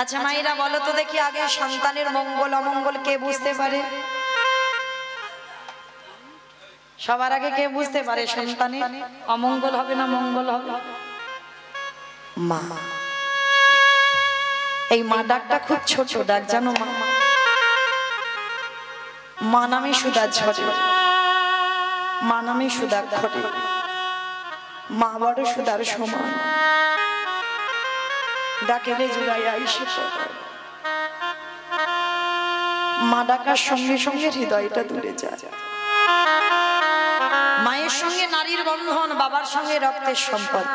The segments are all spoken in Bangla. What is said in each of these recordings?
আচ্ছা মায়েরা বলো তো দেখি, আগে সন্তানের মঙ্গল অমঙ্গল কে বুঝতে পারে? সবার আগে কে বুঝতে পারে সন্তানের অমঙ্গল হবে না মঙ্গল হবে? মা। এই মা ডাকটা খুব ছোট ডাক, জানো? মা মা নামে সুদা ঝরে, মা নামে সুদা ঘটে, মা বড় সুদার সমান, ডাকেলে জুড়াই আইসে পড়ে। মা ডাকার সঙ্গে সঙ্গে হৃদয়টা দূরে যায়। মায়ের সঙ্গে নারীর বন্ধন, বাবার সঙ্গে রক্তের সম্পর্ক।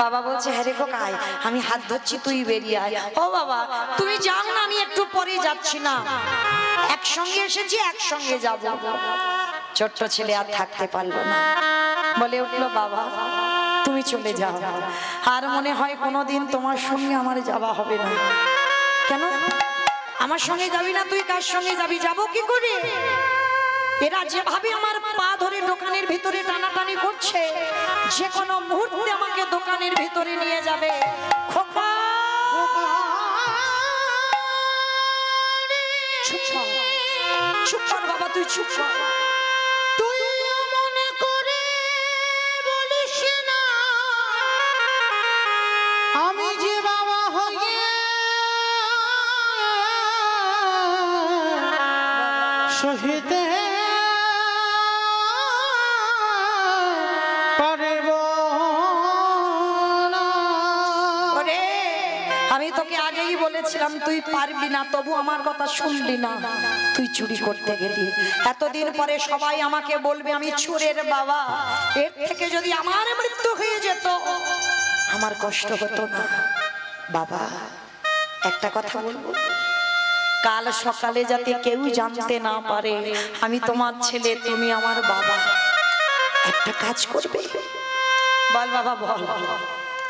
বাবা বলছে, হ্যাঁ রে খোকাই, আমি হাত ধরছি, তুই বেরিয়ে আয়। ও বাবা তুই যাও না, আমি একটু পরে যাচ্ছি না, একসঙ্গে এসেছি একসঙ্গে যাব। ছোট্ট ছেলে আর থাকতে পারলো না, বলে উঠলো, বাবা তুমি চলে যাও, আর মনে হয় কোনোদিন তোমার সঙ্গে আমার যাওয়া হবে না। কেন আমার সঙ্গে যাবি না? তুই কার সঙ্গে যাবি? যাবো কি করে? এরা যেভাবে আমার পা ধরে দোকানের ভিতরে টানাটানি করছে, যে কোনো মুহূর্তে আমাকে দোকানের ভিতরে নিয়ে যাবে। খোকা চুপ কর, চুপ কর বাবা, তুই চুপ কর। তুই মনে করে বলিস না আমি যে বাবা হয়ে সহিতে পারব না। আমি তোকে আগেই বলেছিলাম তুই পারবি না, তবু আমার কথা শুনলি না। তুই চুরি করতে গেলি, এতদিন পরে সবাই আমাকে বলবে আমি চোরের বাবা। এর থেকে যদি আমার মৃত্যু হয়ে যেত আমার কষ্ট হতো না। বাবা একটা কথা বলবো, কাল সকালে যাতে কেউ জানতে না পারে আমি তোমার ছেলে, তুমি আমার বাবা, একটা কাজ করবে? বল বাবা বল,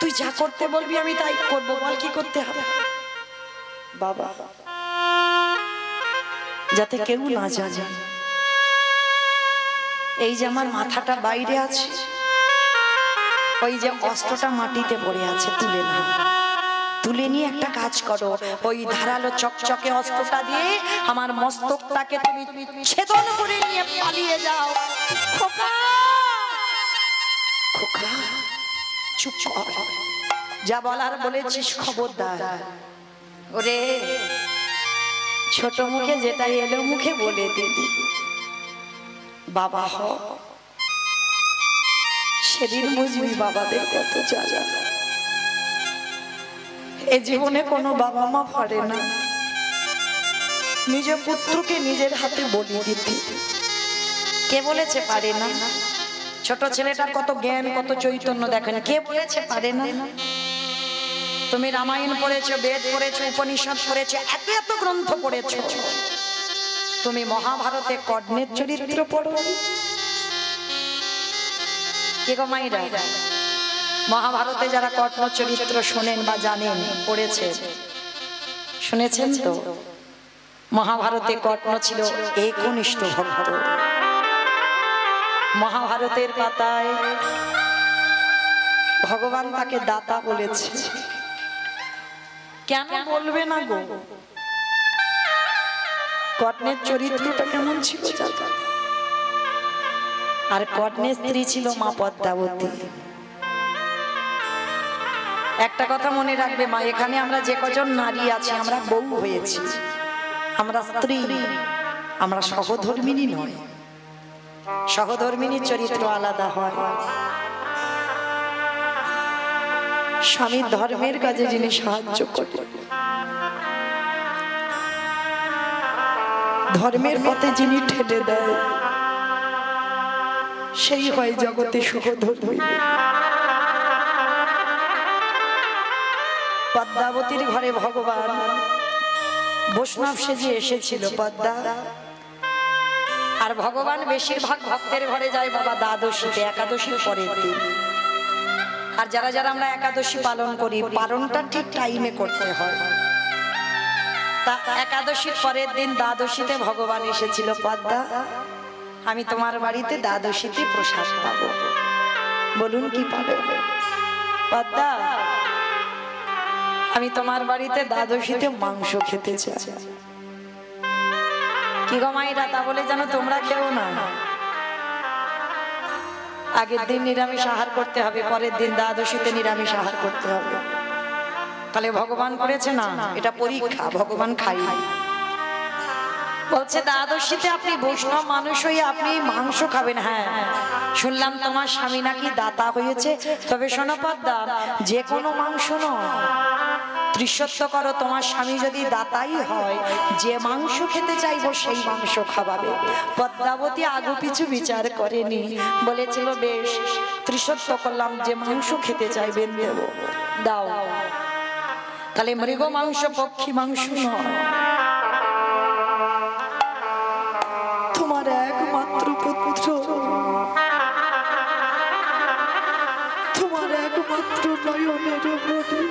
তুই যা করতে বলবি আমি তাই করবো, বল কি করতে হবে? বাবা যাতে কেউ না জানে এই যে আমার মাথাটা বাইরে আছে, ওই যে অস্ত্রটা মাটিতে পড়ে আছে, তুলে না, তুলে নিয়ে একটা কাজ করো, ওই ধারালো চকচকে অস্ত্রটা দিয়ে আমার মস্তকটাকে তুমি ছেদন করে নিয়ে পালিয়ে যাও। খোকা খোকা চুপ কর, যা বলার বলেছিস খবরদার। ওরে ছোট মুখে যেটা এলো মুখে বলে দিবি, বাবা হ, সেদিন বুঝবি বাবাদের কত জ্বালা। এ জীবনে কোনো বাবা মা পারে না নিজের পুত্রকে নিজের হাতে বলি দিতে। কে বলেছে পারে না? ছোট ছেলেটার কত জ্ঞান কত চৈতন্য দেখেন, কে বলেছে পারে না? তুমি রামায়ণ পড়েছো, বেদ পড়েছো, উপনিষদ পড়েছো, এত এত গ্রন্থ পড়েছো, তুমি মহাভারতে কর্ণের চরিত্র পড়ো? কে গো মাইরা? মহাভারতে যারা কর্ণ চরিত্র শোনেন বা জানেন, পড়েছেন, শুনেছেন তো? মহাভারতে কর্ণ ছিল একনিষ্ঠ ভক্ত। মহাভারতের পাতায় ভগবান তাকে দাতা বলেছে। কেন বলবে না গো? কর্ণের চরিত্রটা কেমন ছিল জানো? আর কর্ণের স্ত্রী ছিল মা পদ্মাবতী। একটা কথা মনে রাখবে মা, এখানে আমরা যে কজন নারী আছি আমরা বউ হয়েছি, আমরা স্ত্রী, আমরা সহধর্মিনী নয়। সহধর্মিনীর চরিত্র আলাদা হয়। স্বামীর ধর্মের কাজে যিনি সাহায্য করে, ধর্মের পথে যিনি ঠেলে দেয়, সেই হয় জগতে সহধর্মিনী। পদ্মাবতীর ঘরে ভগবান বৈষ্ণব সেজে এসেছিল পদ্মা, আর ভগবান বেশিরভাগ ভক্তের ঘরে যায় বাবা দ্বাদশীতে, একাদশীর পরের দিন। আর যারা যারা আমরা একাদশী পালন করি, পালনটা ঠিক টাইমে করতে হয়। তা একাদশীর পরের দিন দ্বাদশীতে ভগবান এসেছিল, পদ্মা আমি তোমার বাড়িতে দ্বাদশীতে প্রসাদ পাবো। বলুন কি পাবে? পদ্মা আমি তোমার বাড়িতে দ্বাদশীতে মাংস খেতে চাই। কি গো মাইরা, তা বলে জানো তোমরা খেও না। আগের দিন নিরামিষ আহার করতে হবে, পরের দিন দ্বাদশীতে নিরামিষ আহার করতে হবে। তাহলে ভগবান করেছে না, এটা পরীক্ষা, ভগবান খাই। বলছে দ্বাদশীতে আপনি বৈষ্ণব মানুষ হয়ে আপনি মাংস খাবেন। হ্যাঁ, শুনলাম তোমার স্বামী নাকি দাতা হয়েছে, তবে শোনো পদ্মা, যে কোনো মাংস নয়, ত্রিশত্ব করো, তোমার স্বামী যদি দাতাই হয়, যে মাংস খেতে চাইবো সেই মাংস খাওয়াবে। পদ্মাবতী আগু পিছু বিচার করেনি, বলেছিল বেশ ত্রিশত্ব করলাম, যে মাংস খেতে চাইবেন দেব, দাও। তাহলে মৃগ মাংস পক্ষী মাংস নয়, তোমার একমাত্র পুত্র, তোমার একমাত্র নয়নের মনি,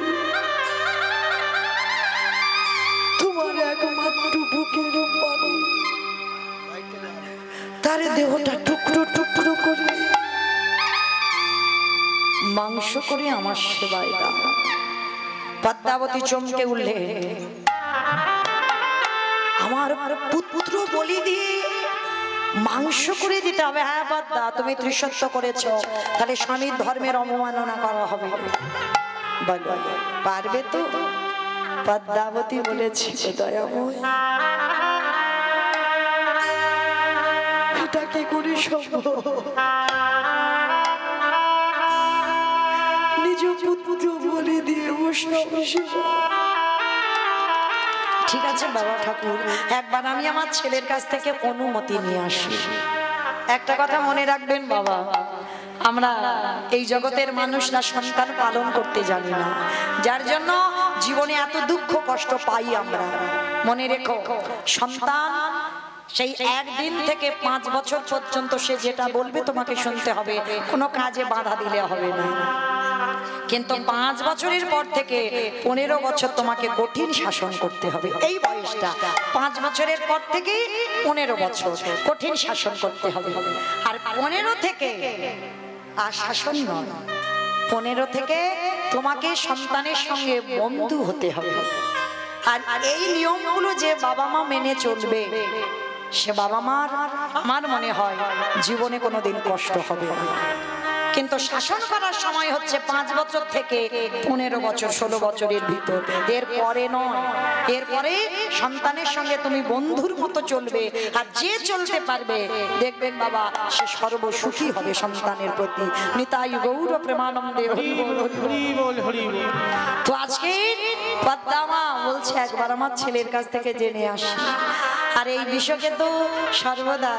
তোমার একমাত্র বুকের পানি, তার দেহটা টুকরো টুকরো করে মাংস করে আমার সেবায় দাও। পদ্মাবতী চমকে উঠলেন, আমার পুত্র বলি দিয়ে মাংস করে দিতে হবে? হ্যাঁ পদ্মা, তুমি ত্রিশত্ব করেছো, তাহলে স্বামীর ধর্মের অবমাননা করা হবে, বলো পারবে তো? পদ্মাবতী বলেছি, দয়াময় এটা কি করে সম্ভব? নিজ পুত্র বলি দিয়ে বৈষ্ণব সেবা। ঠিক আছে বাবা ঠাকুর, একবার আমি আমার ছেলের কাছ থেকে অনুমতি নিয়ে আসি। একটা কথা মনে রাখবেন বাবা, আমরা এই জগতের মানুষরা সন্তান পালন করতে জানি না, যার জন্য জীবনে এত দুঃখ কষ্ট পাই আমরা। মনে রেখো, সন্তান সেই একদিন থেকে 5 বছর পর্যন্ত সে যেটা বলবে তোমাকে শুনতে হবে, কোনো কাজে বাধা দিলে হবে না। কিন্তু 5 বছরের পর থেকে 15 বছর তোমাকে কঠিন শাসন করতে হবে। এই বয়সটা 5 বছরের পর থেকে 15 বছর কঠিন শাসন করতে হবে। আর 15 থেকে আর শাসন নয়, 15 থেকে তোমাকে সন্তানের সঙ্গে বন্ধু হতে হবে। আর এই নিয়মগুলো যে বাবা মা মেনে চলবে, সে বাবা মার আমার মনে হয় জীবনে কোনোদিন কষ্ট হবে না। কিন্তু শাসন করার সময় হচ্ছে 5 বছর থেকে 15 বছর, 16 বছরের ভিতর, এর পরে নয়। এরপরে সন্তানের সঙ্গে তুমি বন্ধুর মতো চলবে, আর যে চলতে পারবে দেখবেন বাবা সে সর্বসুখী হবে সন্তানের প্রতি। নিতাই গৌর প্রেমানন্দে হরি বল হরি বল হরি বল। তো আজকে পদ্মা বলছে একবার আমার ছেলের কাছ থেকে জেনে আসি। আর এই বিষয়কে তো সর্বদা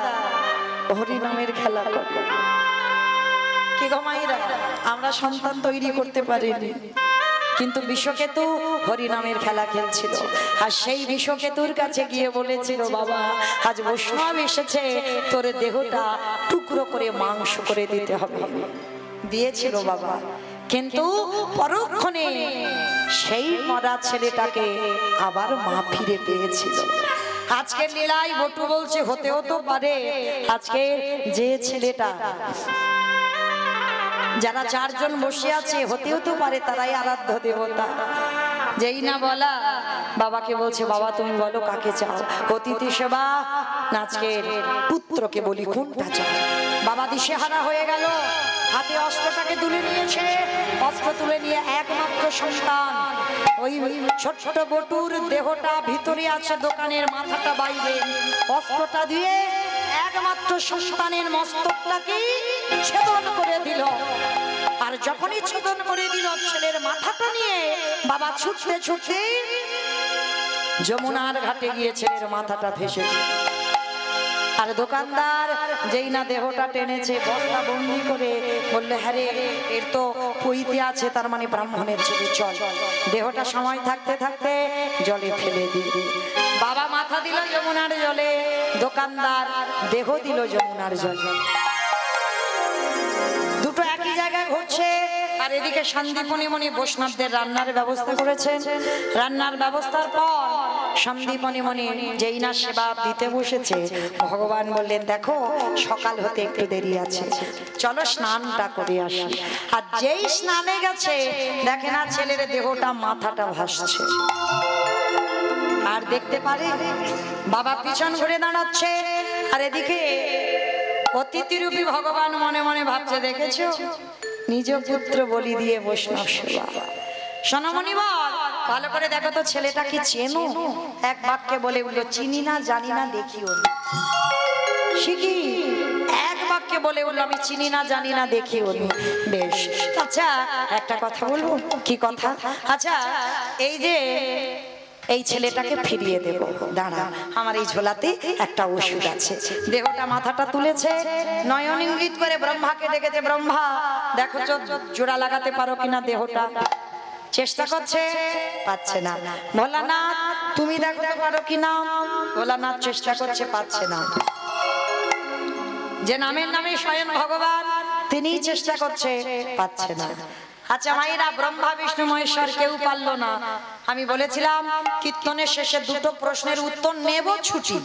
হরি নামের খেলা করে। কি গো মায়েরা, আমরা সন্তান তৈরি করতে পারিনি, কিন্তু বিশ্বকেতু হরিনামের খেলা খেলছিল। আর সেই বিশ্বকেতুর কাছে গিয়ে বলেছিল, বাবা আজ বৈষ্ণব এসেছে, তোর দেহটা টুকরো করে মাংস করে দিতে হবে। দিয়েছিল বাবা, কিন্তু পরক্ষণে সেই মরা ছেলেটাকে আবার মা ফিরে পেয়েছিল। আজকের লীলায় বটু বলছে হতেও তো পারে আজকে যে ছেলেটা, যারা 4 জন বসে আছে, হতেও তো পারে তারাই আরাধ্য দেবতা। যেই না বলা, বাবাকে বলছে, বাবা তুমি বলো কাকে চাও, অতিথি সেবা না আজকের পুত্রকে বলি কোনটা চাও? বাবা দিশেহারা হয়ে গেল, হাতে অস্ত্রটাকে তুলে নিয়েছে। অস্ত্র তুলে নিয়ে একমাত্র সন্তান, ওই ছোট্ট বটুর দেহটা ভিতরে আছে, দোকানের মাথাটা বাইরে, অস্ত্রটা দিয়ে একমাত্র সন্তানের মস্তকটাকে ছেদন করে দিল। আর যখনই ছেদন করে দিল, ছেলের মাথাটা নিয়ে বাবা ছুটতে ছুটতে যমুনার ঘাটে গিয়ে ছেলের মাথাটা ভেসে দিল। আর দোকানদার যেই না দেহটা টেনেছে বস্তা বন্দি করে বললে, হ্যাঁ রে এর তো পইতে আছে, তার মানে ব্রাহ্মণের ছেলে, চল দেহটা সময় থাকতে থাকতে জলে ফেলে দিই। বাবা মাথা দিল যমুনার জলে, দোকানদার দেহ দিল যমুনার জলে। দুটো একই জায়গায় ঘটছে। আর এদিকে শান্তিপনি মনি বৈষ্ণবদের রান্নার ব্যবস্থা করেছেন। রান্নার ব্যবস্থার পর সন্দীপ মনে মনে যেই না সেবা দিতে বসেছে, ভগবান বললেন দেখো সকাল হতে একটু দেরি আছে, চলো স্নানটা করে আসি। আর যেই স্নানে গেছে দেখে না ছেলের দেহটা মাথাটা ভাসছে, আর দেখতে পারে বাবা পিছন ঘুরে দাঁড়াচ্ছে, আর এদিকে অতিথিরূপী ভগবান মনে মনে ভাবছে দেখেছো নিজ পুত্র বলি দিয়ে বৈষ্ণব সেবা। সোনামণি বল ভালো করে দেখো তো ছেলেটা কি চেনো? এক বাক্যে বলে উঠলো চিনি না জানি না দেখিও না। শিখি এক বাক্যে বলে উঠলো আমি চিনি না জানি না দেখিও না। বেশ, আচ্ছা একটা কথা বলবো। কি কথা? আচ্ছা এই যে এই ছেলেটাকে ফিরিয়ে দেব, দাঁড়া আমার এই ঝোলাতে একটা ওষুধ আছে। দেহটা মাথাটা তুলেছে, নয়ন ইঙ্গিত করে ব্রহ্মাকে ডেকেছে, ব্রহ্মা দেখো জোড়া লাগাতে পারো কিনা দেহটা। চেষ্টা করছে, পাচ্ছে না। ভোলানাথ তুমি দেখতে পারো কিনা। ভোলানাথ চেষ্টা করছে, পাচ্ছে না। যে নামের নামে স্বয়ং ভগবান তিনি চেষ্টা করছে, পাচ্ছে না। আচ্ছা মায়েরা ব্রহ্মা বিষ্ণু মহেশ্বর কেউ পারলো না। আমি বলেছিলাম কীর্তনের শেষে দুটো প্রশ্নের উত্তর নেব ছুটি,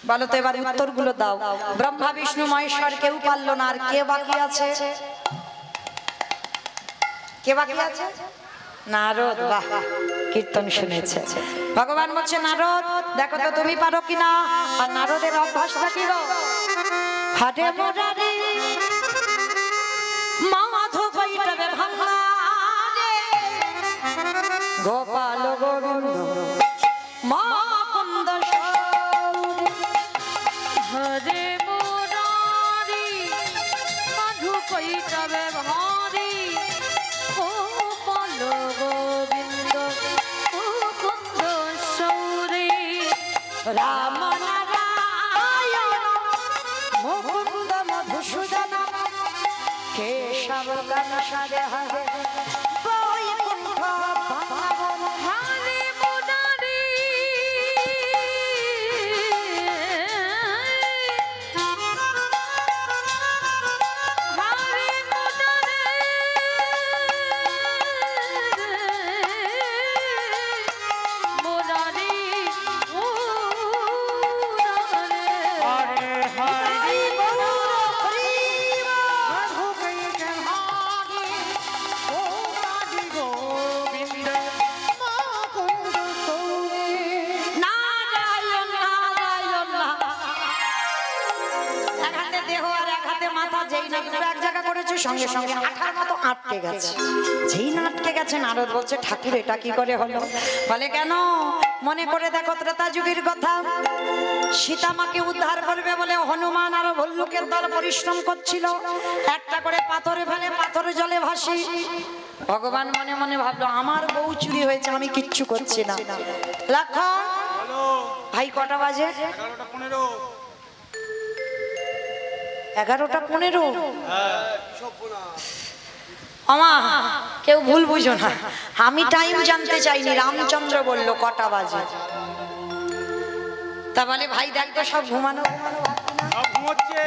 বলো তো এবার উত্তরগুলো দাও। ব্রহ্মা বিষ্ণু মহেশ্বর কেউ পারলো না, আর কে বাকি আছে? কে বাকি আছে? নারদ। বাহ, কীর্তন শুনেছে। ভগবান বলছে নারদ দেখো তো তুমি পারো কিনা। আর নারদের অভ্যাসটা কি গো? হাটে মোরারে মাধো কইটাবে ভাঙা রে, গোপাল গোবিন্দ মা কুন্দ হরে মোরারি মাধু কইটাবে ভারি, গোপাল গোবিন্দ মুকুন্দ সৌরি। রাম নারায়ণ মুকুন্দ মধুসূদন কেশব গণসারে হরে বৈকুণ্ঠ পাবন। হরে মোরারি হরে মোরারি মোরারি হরে হরে মাধু কইতে ভারি, গোপালি গোবিন্দ মুকুন্দ সৌরি। নারায়ণ নারায়ণ এক হাতে দেহ আর এক হাতে মাথা, যেই না দুটো এক জায়গা করেছে সঙ্গে সঙ্গে আঠার মতো আটকে গেছে। যেই না আটকে গেছে নারদ বলছে ঠাকুর এটা কি করে হলো? বলে কেন? মনে করে দেখো ত্রেতা যুগের কথা, সীতামাকে উদ্ধার করবে বলে হনুমান আর ভল্লুকের দল পরিশ্রম করছিল, একটা করে পাথরে ফেলে পাথরে জলে ভাসি। ভগবান মনে মনে ভাবলো আমার বউ চুরি হয়েছে, আমি কিচ্ছু করছি না। লক্ষণ ভাই কটা বাজে? 11:15। আমা কেউ ভুল বুঝো না, আমি টাইম জানতে চাইনি, রামচন্দ্র বলল কটা বাজে। তা বলে ভাই দেখতো সব ঘুমানো ঘুমাচ্ছে।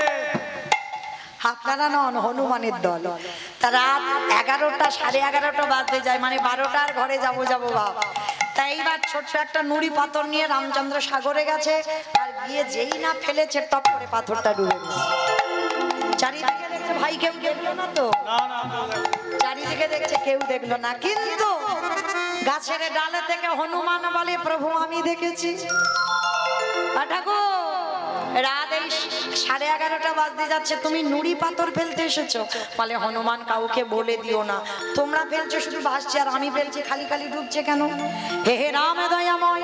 আপনারা নন, হনুমানের দল। তা রাত 11টা 11:30 বাজতে যায়, মানে 12টার ঘরে যাবো ভাব। তাই এইবার ছোট্ট একটা নুড়ি পাথর নিয়ে রামচন্দ্র সাগরে গেছে, আর গিয়ে যেই না ফেলেছে টপ করে পাথরটা ডুবে গেছে। চারিদিকে দেখছে ভাই কেউ দেখলো না তো, চারিদিকে দেখছে কেউ দেখলো না, কিন্তু গাছের ডালে থেকে হনুমান বলে প্রভু আমি দেখেছি। ঠাকুর রাত এই 11:30 বাজতে যাচ্ছে, তুমি নুড়ি পাথর ফেলতে এসেছো? বলে হনুমান কাউকে বলে দিও না, তোমরা ফেলছো শুধু ভাসছে, আর আমি ফেলছি খালি খালি ডুবছে কেন? হে হে রাম দয়াময়,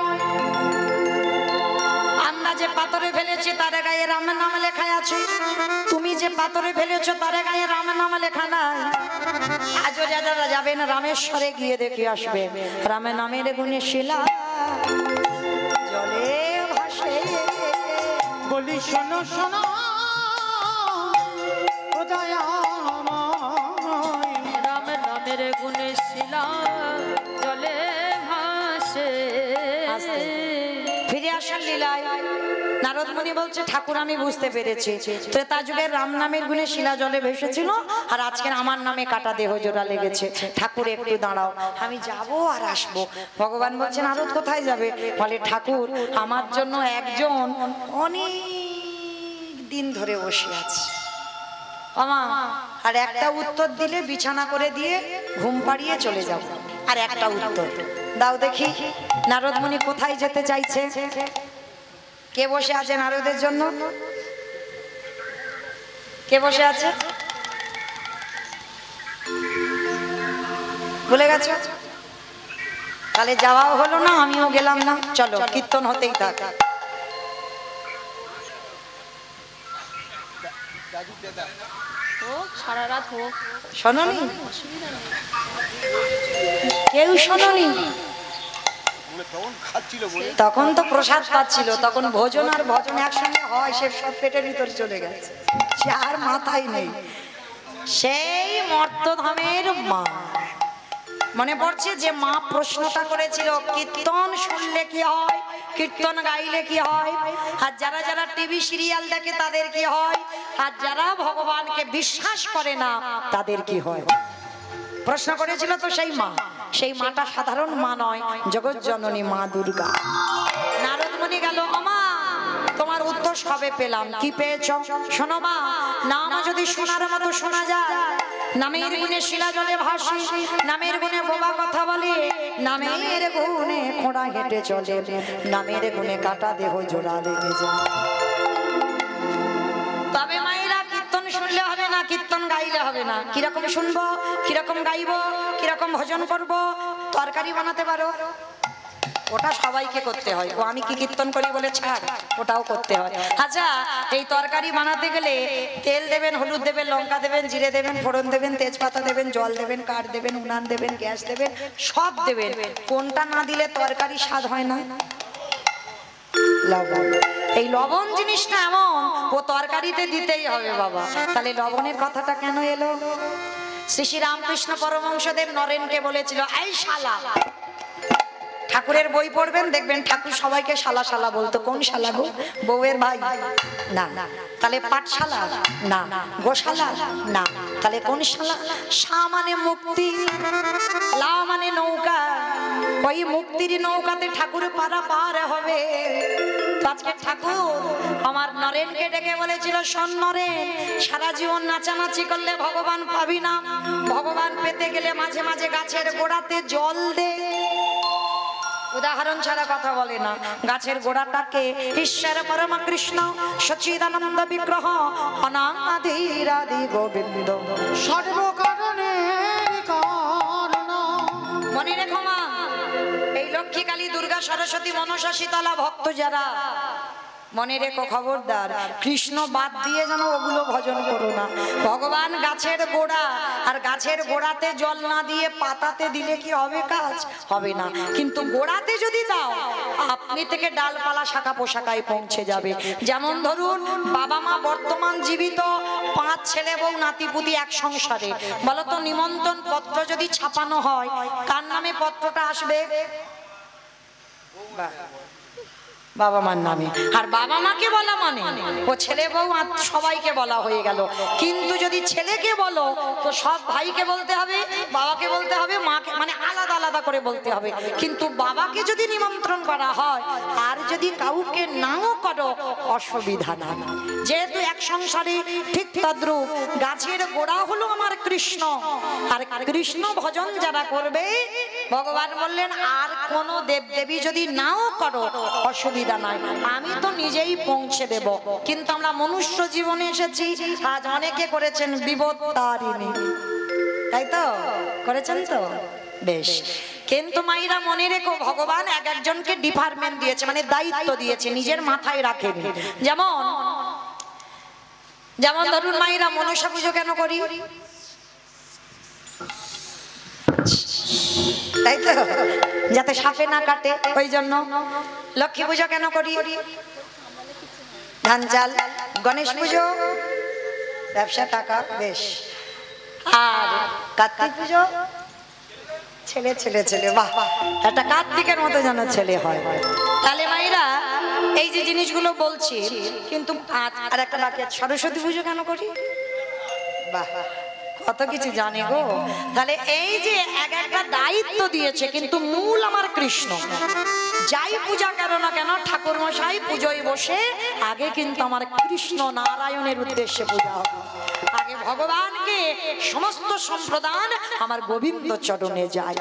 আমরা যে পাথরে ফেলেছি তার গায়ে রামের নাম লেখা আছে, তুমি যে পাথরে ফেলেছো তার গায়ে রামের নাম লেখা নাই। আজও যারা যাবেন রামেশ্বরে গিয়ে দেখে আসবে রামের নামের গুণে শিলা জলে ভাসে। বলি শোনো শোনো ও দয়াময়, রাম নামের গুণে শিলা জলে ভাসে। ফিরে আসেন লীলায়। নারদ মুনি বলছে ঠাকুর আমি বুঝতে পেরেছি, ত্রেতা যুগের রাম নামের গুণে শিলা জলে ভেসেছিল, আর আজকের আমার নামে কাটা দেহ জোড়া লেগেছে। ঠাকুর একটু দাঁড়াও, আমি যাব আর আসবো। ভগবান বলছেন নারদ কোথায় যাবে? বলে ঠাকুর আমার জন্য একজন অনেক দিন ধরে বসে আছে আমা, আর একটা উত্তর দিলে বিছানা করে দিয়ে ঘুম পাড়িয়ে চলে যাব। আর একটা উত্তর দাও দেখি, নারদ মুনি কোথায় যেতে চাইছে? কে বসে আছে নারদের জন্য? কে বসে আছে ভুলে গেছো? তাহলে যাওয়াও হলো না, আমিও গেলাম না। চলো কীর্তন হতেই থাক। হোক সারা রাত হোক, শোনোনি? অসুবিধা নেই। কেউ শোনোনি? তখন তো প্রসাদ পাচ্ছিল, তখন ভোজন আর ভজন একসঙ্গে হয়, সে সব পেটের ভিতর চলে গেছে, সে আর মাথায় নেই। সেই মর্তধামের মা মনে পড়ছে যে মা প্রশ্নটা করেছিল, কীর্তন শুনলে কি হয়, কীর্তন গাইলে কি হয়, আর যারা যারা টিভি সিরিয়াল দেখে তাদের কি হয়, আর যারা ভগবানকে বিশ্বাস করে না তাদের কি হয়? প্রশ্ন করেছিল তো সেই মা। সেই মাটা সাধারণ মা নয়, জগৎ জননী মা দুর্গা। নারদ মুনি গেল, আমা তোমার উত্তর সবে পেলাম। কি পেয়েছ? শোনো মা, নাম যদি শোনার মতো শোনা যায়, নামের গুণে শিলা জলে ভাসে, নামের গুণে বোবা কথা বলে, নামের গুণে খোঁড়া হেঁটে চলে, নামের গুণে কাটা দেহ জোড়া লেগে যায়। তবে মায়েরা কীর্তন শুনলে হবে না, কীর্তন গাইলে হবে না। কিরকম শুনবো, কিরকম গাইবো, কিরকম ভজন করব? তরকারি বানাতে পারো? ওটা সবাইকে করতে হয়। ও আমি কি কীর্তন করি বলে ছাড়, ওটাও করতে হয়। আচ্ছা, এই তরকারি বানাতে গেলে তেল দেবেন, হলুদ দেবেন, লঙ্কা দেবেন, জিরে দেবেন, ফোড়ন দেবেন, তেজপাতা দেবেন, জল দেবেন, কাঠ দেবেন, উনান দেবেন, গ্যাস দেবেন, সব দেবেন। কোনটা না দিলে তরকারি স্বাদ হয় না? লবণ। এই লবণ জিনিসটা এমন, ও তরকারিতে দিতেই হবে বাবা। তাহলে লবণের কথাটা কেন এলো? শ্রী শ্রী রামকৃষ্ণ পরমহংসদেব নরেনকে বলেছিল, এই শালা। ঠাকুরের বই পড়বেন, দেখবেন ঠাকুর সবাইকে শালা শালা বলতো। কোন শালা গো? বউয়ের ভাই? না। তাহলে পাঠশালা? না। গোশালা? না। তাহলে কোন শালা? শা মানে মুক্তি, লা মানে নৌকা। ওই মুক্তির নৌকাতে ঠাকুর পার হবে। আজকে ঠাকুর আমার নরেনকে ডেকে বলেছিল, শোন নরেন, সারা জীবন নাচানাচি করলে ভগবান পাবি না। ভগবান পেতে গেলে মাঝে মাঝে গাছের গোড়াতে জল দে। উদাহরণ ছাড়া কথা বলে না। গাছের গোড়াটাকে ঈশ্বর পরম কৃষ্ণ সচিদানন্দ বিগ্রহ অনাদিরাদি গোবিন্দ সর্বকারণের কারণ। মনে রেখো মা, এই লক্ষ্মী কালী দুর্গা সরস্বতী মনসা শীতলা ভক্ত যারা, মনে রেখো খবরদার, কৃষ্ণ বাদ দিয়ে যেন ওগুলো ভজন করো না। ভগবান গাছের গোড়া, আর গাছের গোড়াতে জল না দিয়ে পাতাতে দিলে কি হবে? কাজ হবে না। কিন্তু গোড়াতে যদি দাও, আপনি থেকে ডালপালা শাখা পোশাকায় পৌঁছে যাবে। যেমন ধরুন, বাবা মা বর্তমান জীবিত, 5 ছেলে বউ নাতিপুতি এক সংসারে। বলতো নিমন্ত্রণ পত্র যদি ছাপানো হয়, কার নামে পত্রটা আসবে? বাবা মার নামে। আর বাবা মাকে বলা মানে ও ছেলে বউ সবাইকে বলা হয়ে গেল। কিন্তু যদি ছেলেকে বলো তো সব ভাইকে বলতে হবে, বাবাকে বলতে হবে, মাকে মানে আলাদা আলাদা করে বলতে হবে। কিন্তু বাবাকে যদি নিমন্ত্রণ করা হয় আর যদি কাউকে নাও করো, অসুবিধা না। যেহেতু এক সংসারে, ঠিক তদ্রূপ গাছের গোড়া হলো আমার কৃষ্ণ। আর কৃষ্ণ ভজন যারা করবে, ভগবান বললেন আর কোন দেব দেবী যদি নাও করো, অসুবিধা নাই, আমি তো নিজেই পৌঁছে দেব। কিন্তু আমরা মনুষ্য জীবনে এসেছি, আজ অনেকে করেছেন বিপত্তারিণী, তাই তো করেছেন তো বেশ। কিন্তু মাইরা মনে রেখো, ভগবান এক একজনকে ডিপার্টমেন্ট দিয়েছে, মানে দায়িত্ব দিয়েছে, নিজের মাথায় রাখেন। যেমন ধরুন মাইরা, মনসা পুজো কেন করি? তাই তো, যাতে সাপে না কাটে, ওই জন্য। লক্ষ্মী পুজো কেন করি? ধান চাল। গণেশ পুজো ব্যবসা টাকা, বেশ। আর কার্তিক পুজো ছেলে ছেলে ছেলে, বাহ, একটা কার্তিকের মতো যেন ছেলে হয়। তাহলে মাইরা এই যে জিনিসগুলো বলছি, কিন্তু আর একটা বাকি আছে, সরস্বতী পুজো কেন করি? বাহ, কত কিছু জানে গো। তাহলে এই যে এক একটা দায়িত্ব দিয়েছে, কিন্তু মূল আমার কৃষ্ণ। যাই পূজা করো না কেন, ঠাকুর মশাই পুজোয় বসে আগে কিন্তু আমার কৃষ্ণ নারায়ণের উদ্দেশ্যে পূজা হবে। আগে ভগবানকে সমস্ত সম্প্রদান আমার গোবিন্দ চরণে যায়।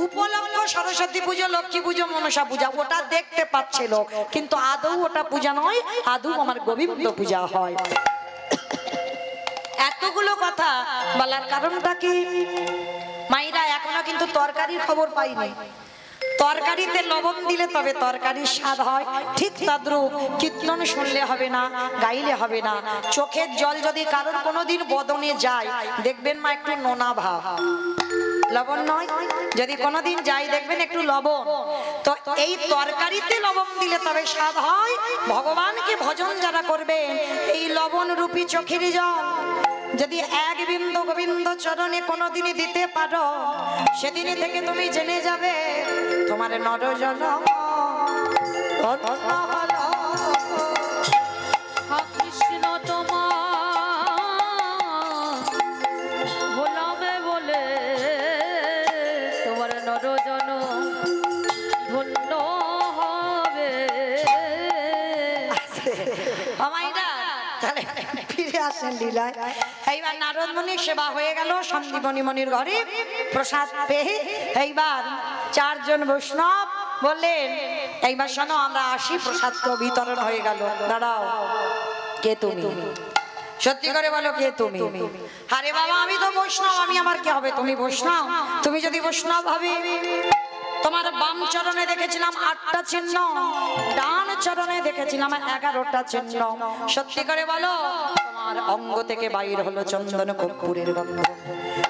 উপলক্ষ সরস্বতী পুজো, লক্ষ্মী পুজো, মনসা পূজা, ওটা দেখতে পাচ্ছে লোক, কিন্তু আদৌ ওটা পূজা নয়, আদৌ আমার গোবিন্দ পূজা হয়। এতগুলো কথা বলার কারণটা কি? মাইরা এখনো কিন্তু তরকারির খবর পাইনি। তরকারিতে লবণ দিলে তবে তরকারির স্বাদ হয়। ঠিক তদ্রূপ কীর্তন শুনলে হবে না, গাইলে হবে না। চোখের জল যদি কারোর কোনোদিন বদনে যায়, দেখবেন মা একটু নোনা ভাব, লবণ নয়। যদি কোনোদিন যাই দেখবেন একটু লবণ। তো এই তরকারিতে লবণ দিলে তবে স্বাদ হয়। ভগবানকে ভজন যারা করবেন, এই লবণ রূপী চোখের জল যদি এক বিন্দু গোবিন্দ চরণে কোনোদিনই দিতে পারো, সেদিনই থেকে তুমি জেনে যাবে তোমার নরজনম ধন্য হলো। কৃষ্ণ তোমার ভোলাবে বলে তোমার নরজন ধন্য হবে। আমাইরা তাহলে ফিরে আসেন লীলায়। এইবার নারদ মুনির সেবা হয়ে গেল, সন্দীপনী মনির ঘরে প্রসাদ পেয়ে এইবার চারজন বৈষ্ণব বললেন, এইবার শোনো আমরা আসি, প্রসাদ তো বিতরণ হয়ে গেল। দাঁড়াও, কে তুমি? সত্যি করে বলো, কে তুমি? আরে বাবা, আমি তো বৈষ্ণব, আমি আমার কি হবে? তুমি বৈষ্ণব? তুমি যদি বৈষ্ণব হবে, তোমার বাম চরণে দেখেছিলাম 8টা চিহ্ন, ডান চরণে দেখেছিলাম 11টা চিহ্ন। সত্যি করে বলো, তোমার অঙ্গ থেকে বাইর হলো চন্দন কর্পূরের গন্ধ।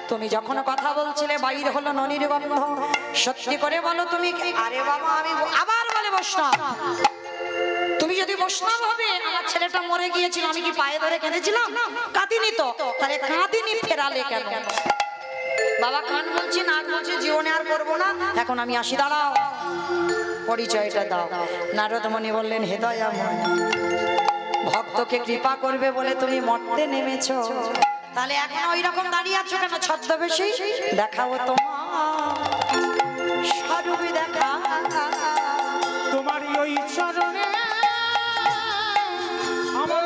তুমি যখন কথা বলছিলে বাইর হলো ননির গন্ধ। সত্যি করে বলো তুমি কে? আরে বাবা, আমি আবার বলে বৈষ্ণব। তুমি যদি বৈষ্ণব হবে, আমার ছেলেটা মরে গিয়েছিল, আমি কি পায়ে ধরে কেঁদেছিলাম? কাঁদিনি তো। তাহলে কাঁদিনি, ফেরালে কেন? বাবা কান বলছি, নাক বলছি, জীবনে আর করবো না, এখন আমি আসি। দাঁড়াও, পরিচয়টা দাও। নারদ মুনি বললেন, হে দয়াময়, ভক্তকে কৃপা করবে বলে তুমি মরতে নেমেছো, তাহলে এখন ওই রকম দাঁড়িয়ে আছো কেন ছদ্মবেশী? দেখাও তোমার স্বরূপ, দেখা তোমার ওই চরণে আমার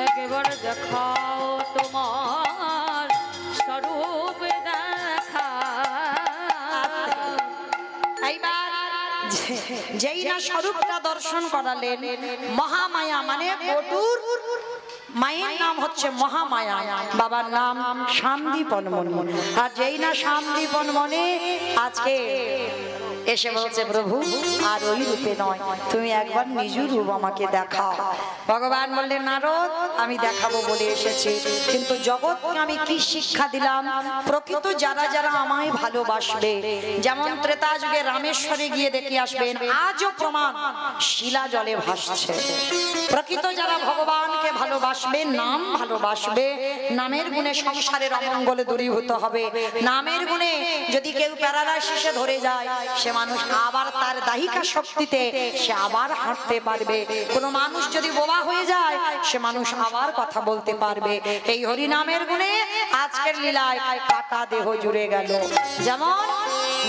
একবার দেখাও তোমার স্বরূপ দেখা। এইবার যেই না স্বরূপটা দর্শন করালেন, মহামায়া মানে বটুর মায়ের নাম হচ্ছে মহামায়া, বাবার নাম শান্তিপন মনি। আর যেই না শান্তিপন মনে আজকে এসে বলছে, প্রভু আর ওই রূপে নয়, তুমি একবার নিজ রূপ আমাকে দেখাও। ভগবান বললেন, নারদ আমি দেখাবো বলে এসেছি, কিন্তু জগৎকে আমি কি শিক্ষা দিলাম? প্রকৃত যারা যারা আমায় ভালোবাসবে, যেমন ত্রেতা যুগে রামেশ্বরে গিয়ে দেখে আসবেন, আজও প্রমাণ শিলা জলে ভাসছে। প্রকৃত যারা ভগবানকে ভালোবাসবে, নাম ভালোবাসবে, নামের গুণে সংসারের অমঙ্গলে দূরীভূত হবে। নামের গুণে যদি কেউ প্যারালাইসিসে ধরে যায়, সে মানুষ আবার তার দাহিকা শক্তিতে সে আবার হাঁটতে পারবে। কোনো মানুষ যদি বোবা হয়ে যায়, সে মানুষ আবার কথা বলতে পারবে। এই হরি নামের গুণে আজকের লীলায় কাটা দেহ জুড়ে গেল। যেমন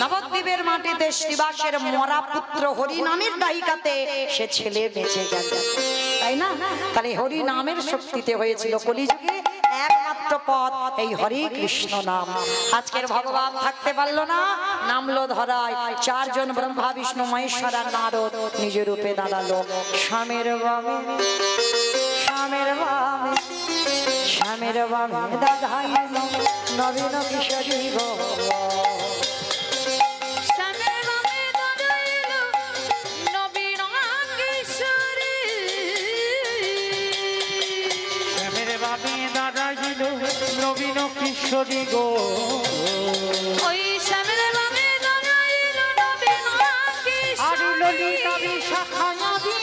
নবদ্বীপের মাটিতে শ্রীবাসের মরা পুত্র হরি নামের দাহিকাতে সে ছেলে বেঁচে গেল, তাই না? তাহলে হরি নামের শক্তিতে হয়েছিল কলিযুগে একমাত্র পথ এই হরে কৃষ্ণ নাম। আজকের ভগবান থাকতে পারলো না, নামলো ধরায়। চারজন ব্রহ্মা বিষ্ণু মহেশ্বর আর নারদ নিজ রূপে দাঁড়ালো। স্বামীর বামে, স্বামীর বামে, স্বামীর বামে দাঁড়াইল নবীন কিশোরী গো। নবীন কিশোরী গো, ওই শ্যামের বামে দাঁড়াইল নবীন আর কিশোরী। ললিতা বিশাখা নদী,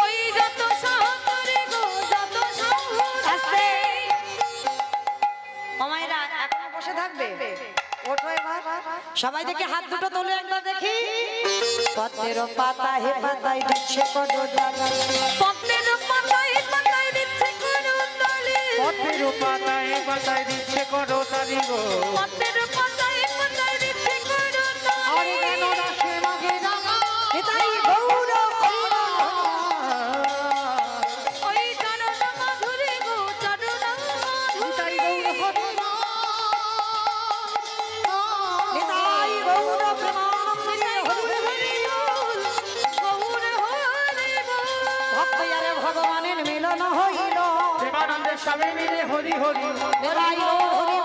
ওই যত সাহরে গো, যত সাহরে। ও মায়েরা এখনো বসে থাকবে? ওঠো এবার সবাই দেখে হাত দুটো তোলে একবার দেখি পত্রের পাতা হে পাতায় দিচ্ছে কত ডালি পত্রের পাতায় পাতায় দিচ্ছে করতালি পথের পাতায় পাতায় দিচ্ছে করতালি গো পত্রের পাতায় পাতায় দিচ্ছে করতালি আরে কেন রাশে মাগে রাঙা এটাই গৌর ওই চরণ মাধুরী গো চরণ তাই গৌর হরি এটাই গৌর প্রেমানন্দে হরি হরি গৌর হরি ভক্ত আরে ভগবানের মিলন হইল প্রেমানন্দের স্বামী মিলে হরি হরি এটাই গৌর হরি